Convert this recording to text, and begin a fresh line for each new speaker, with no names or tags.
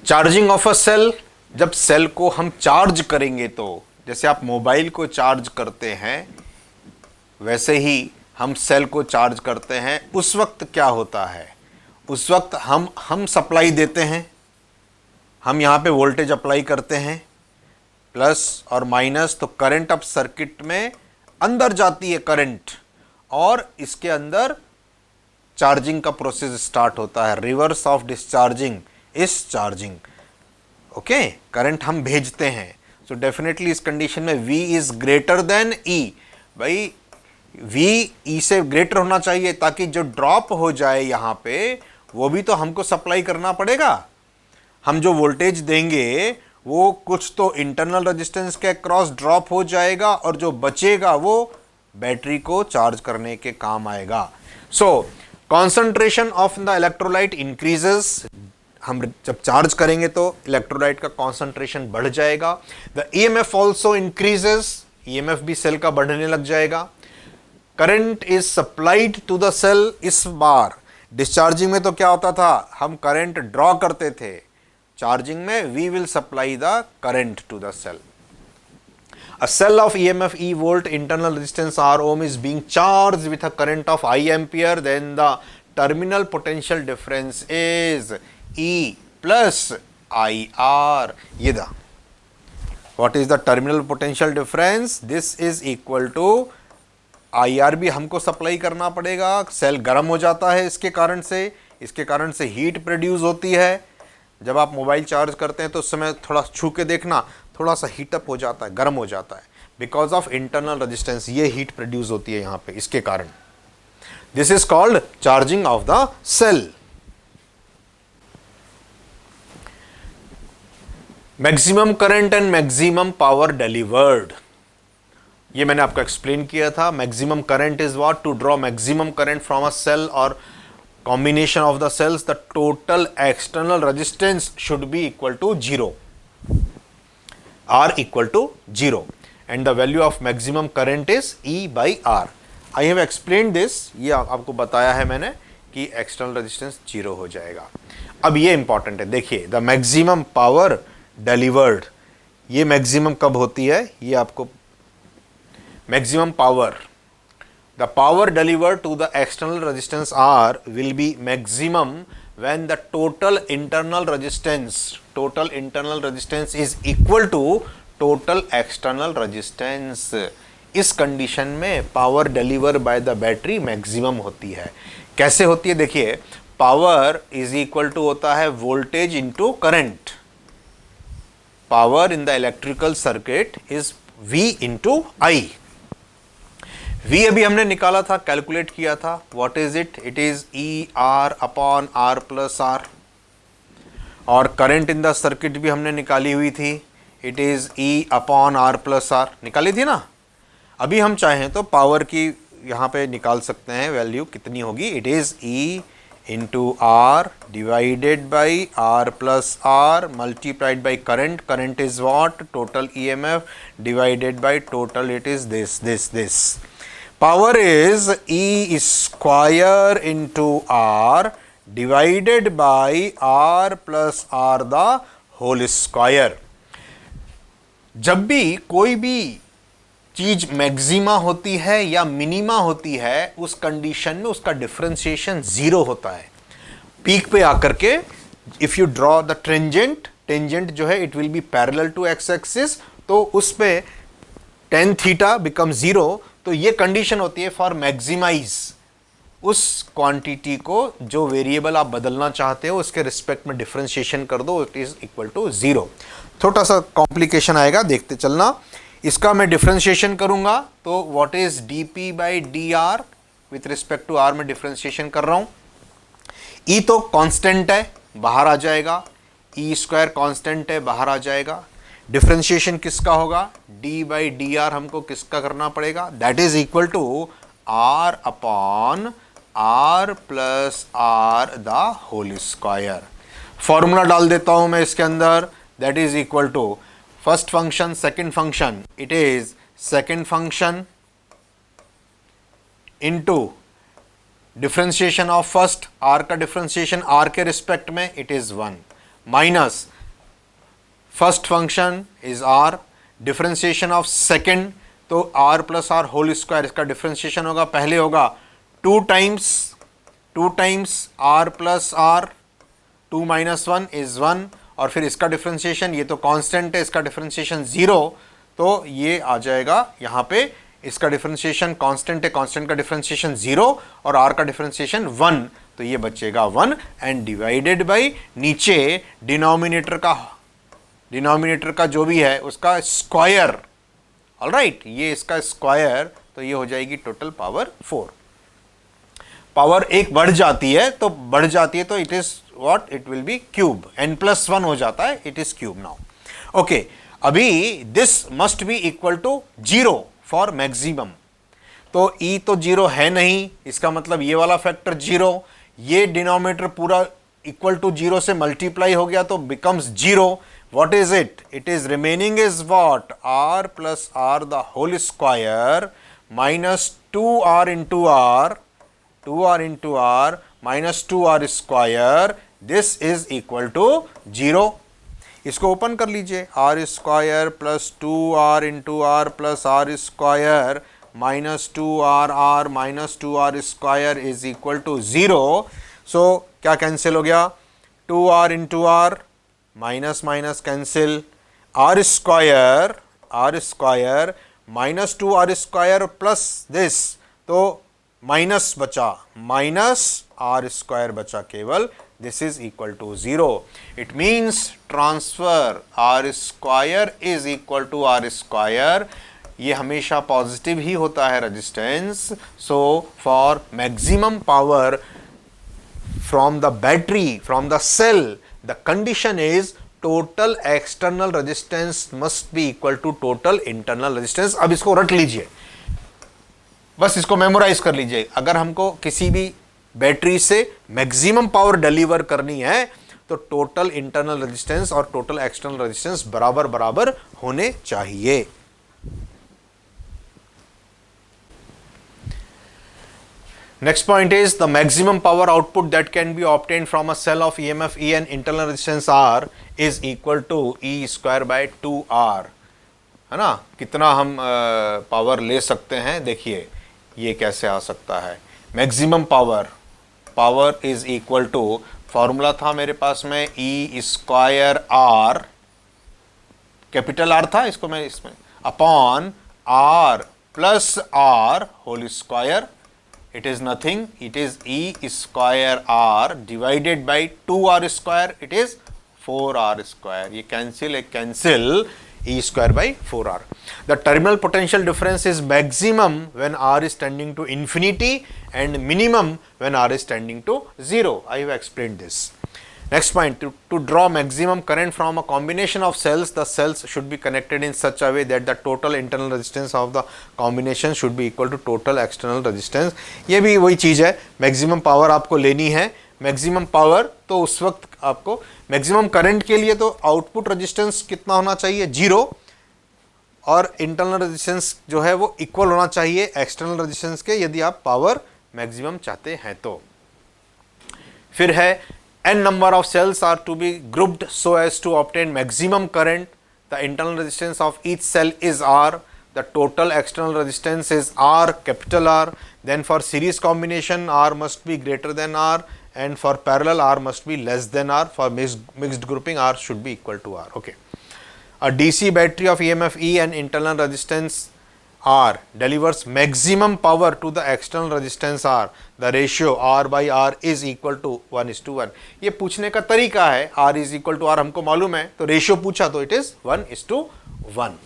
Charging of a cell, जब cell को हम चार्ज करेंगे तो जैसे आप मोबाइल को चार्ज करते हैं वैसे ही हम सेल को चार्ज करते हैं। उस वक्त क्या होता है, उस वक्त हम सप्लाई देते हैं, हम यहाँ पे वोल्टेज अप्लाई करते हैं प्लस और माइनस, तो करंट अब सर्किट में अंदर जाती है करंट, और इसके अंदर चार्जिंग का प्रोसेस स्टार्ट होता है। Reverse of discharging is charging. Okay, current हम भेजते हैं। सो डेफिनेटली इस कंडीशन में V is greater than E। भाई V E से ग्रेटर होना चाहिए ताकि जो ड्रॉप हो जाए यहाँ पे वो भी तो हमको सप्लाई करना पड़ेगा। हम जो वोल्टेज देंगे वो कुछ तो इंटरनल रेजिस्टेंस के अक्रॉस ड्रॉप हो जाएगा और जो बचेगा वो बैटरी को चार्ज करने के काम आएगा। सो concentration of the electrolyte increases. हम जब चार्ज करेंगे तो इलेक्ट्रोलाइट का कॉन्सेंट्रेशन बढ़ जाएगा। The EMF also increases, EMF भी सेल का बढ़ने लग जाएगा। Current is supplied to the cell. इस बार डिस्चार्जिंग में तो क्या होता था, हम करंट ड्रॉ करते थे, चार्जिंग में we will supply the current to the cell. A cell of EMF E volt, internal resistance R ohm is being charged with a current of I ampere, then the terminal potential difference is E plus IR. ये दा what is the terminal potential difference? This is equal to IR भी हमको supply करना पड़ेगा। Cell गर्म हो जाता है इसके कारण से हीट प्रोड्यूस होती है। जब आप मोबाइल चार्ज करते हैं तो उस समय थोड़ा छू के देखना, थोड़ा सा हीटअप हो जाता है, गर्म हो जाता है, बिकॉज ऑफ इंटरनल रेजिस्टेंस। ये हीट प्रोड्यूस होती है यहाँ पे इसके कारण। This is called charging of the cell. Maximum current and maximum power delivered, ये मैंने आपको एक्सप्लेन किया था। Maximum current is what, to draw maximum current from a cell और combination of the cells, the total external resistance should be equal to 0, R equal to 0, and the value of maximum current is E by R. I have explained this, ये आपको बताया है मैंने कि external resistance 0 हो जाएगा। अब ये important है, देखिए the maximum power delivered, ये maximum कब होती है, ये आपको maximum power, the power delivered to the external resistance R will be maximum when the total internal resistance is equal to total external resistance। इस कंडीशन में power deliver by the battery maximum होती है। कैसे होती है, देखिए power is equal to होता है voltage into current. Power in the electrical circuit is V into I। V अभी हमने निकाला था, कैलकुलेट किया था। What is it, it is ER upon R plus R। और करंट इन द सर्किट भी हमने निकाली हुई थी, it is E upon R plus R, निकाली थी ना। अभी हम चाहें तो पावर की यहाँ पे निकाल सकते हैं, वैल्यू कितनी होगी, it is E into R divided by R plus R multiplied by current. Current is what, total EMF divided by total, it is this. Power is E square into R divided by R plus R the whole square। जब भी कोई भी चीज maxima होती है या minima होती है, उस कंडीशन में उसका डिफरेंशिएशन 0 होता है। पीक पे आकर के if you draw the tangent जो है it will be parallel to X axis, तो उस पे tan थीटा बिकम 0। तो ये कंडीशन होती है फॉर मैक्सिमाइज उस क्वांटिटी को जो वेरिएबल आप बदलना चाहते हो उसके रिस्पेक्ट में डिफरेंशिएशन कर दो, इट इज इक्वल टू 0। थोड़ा सा कॉम्प्लिकेशन आएगा, देखते चलना। इसका मैं डिफरेंशिएशन करूंगा तो what is dP by dr with respect to r में डिफरेंशिएशन कर रहा हूं। E तो कांस्टेंट है, बाहर आ जाएगा, E स्क्वायर कांस्टेंट है, बाहर आ जाएगा। डिफरेंशिएशन किसका होगा, d बाई डी आर हमको किसका करना पड़ेगा, that is equal to r upon r plus r the whole square. Formula डाल देता हूं मैं इसके अंदर, that is equal to first function second function, it is second function into differentiation of first, r का डिफरेंशिएशन r के respect में it is 1 minus first function is r, differentiation of second तो r plus are whole square, इसका differentiation होगा, पहले होगा 2 times are plus R, 2 minus 1 is 1, और फिर इसका डिफरेंशिएशन, ये तो कांस्टेंट है, इसका डिफरेंशिएशन 0, तो ये आ जाएगा यहाँ पे, इसका डिफरेंशिएशन कांस्टेंट है, कांस्टेंट का डिफरेंशिएशन 0 और r का डिफरेंशिएशन 1, तो ये बचेगा 1 एंड डिवाइडेड बाय नीचे डिनोमिनेटर का जो भी है उसका स्क्वायर, ऑलराइट, ये इसका स्क्वायर, तो ये हो जाएगी टोटल पावर 4। पावर एक बढ़ जाती है तो it is what, it will be cube, n+1 हो जाता है, it is cube now. Okay, अभी this must be equal to 0 for maximum, तो e तो 0 है नहीं, इसका मतलब ये वाला फैक्टर 0, ये डिनोमिनेटर पूरा इक्वल टू 0 से मल्टीप्लाई हो गया तो becomes 0। What is it? It is remaining is what, r plus r the whole square minus 2r into r minus 2r square, this is equal to 0। इसको open कर लीजिए, R square plus 2r into R plus R square minus 2r minus 2r square इज equal to 0। So क्या cancel हो गया, 2r into R minus minus cancel, R square minus 2r square plus this, तो minus बचा, minus are square बचा केवल, this is equal to 0. It means transfer r square is equal to r square, ये हमेशा positive ही होता है resistance. So for maximum power from the battery, from the cell, the condition is total external resistance must be equal to total internal resistance. अब इसको रट लीजिए, बस इसको मेमोराइज कर लीजिए। अगर हमको किसी भी बैटरी से मैक्सिमम पावर डिलीवर करनी है तो टोटल इंटरनल रेजिस्टेंस और टोटल एक्सटर्नल रेजिस्टेंस बराबर बराबर होने चाहिए। Next point is the maximum power output that can be obtained from a cell of EMF E and internal resistance R is equal to E square by 2r, है ना। कितना हम power ले सकते हैं, देखिए ये कैसे आ सकता है। Maximum power is equal to, formula था मेरे पास में E square R, capital R था, इसको मैं इसमें upon R plus are whole square, it is nothing, it is E square R divided by 2r स्क्वायर, इट इज 4r स्क्वायर। ये cancel E square by 4r. The terminal potential difference is maximum when r is tending to infinity and minimum when r is tending to 0. I have explained this. Next point, to draw maximum current from a combination of cells, the cells should be connected in such a way that the total internal resistance of the combination should be equal to total external resistance. ये भी वही चीज़ है, maximum power आपको लेनी है। Maximum power तो उस वक्त आपको, मैक्सिमम करंट के लिए तो आउटपुट रेजिस्टेंस कितना होना चाहिए, 0, और इंटरनल रेजिस्टेंस जो है वो इक्वल होना चाहिए एक्सटर्नल रेजिस्टेंस के, यदि आप पावर मैक्सिमम चाहते हैं तो। फिर है n number of cells are to be grouped so as to obtain maximum current, the internal resistance of each cell is r, the total external resistance is r, capital R. Then for series combination r must be greater than r, and for parallel r must be less than r. For mixed grouping r should be equal to r. Okay, a DC battery of EMF E and internal resistance r delivers maximum power to the external resistance r. The ratio r by r is equal to 1:1. ये पूछने का तरीका है, r is equal to r हमको मालूम है, तो ratio पूछा तो it is 1:1.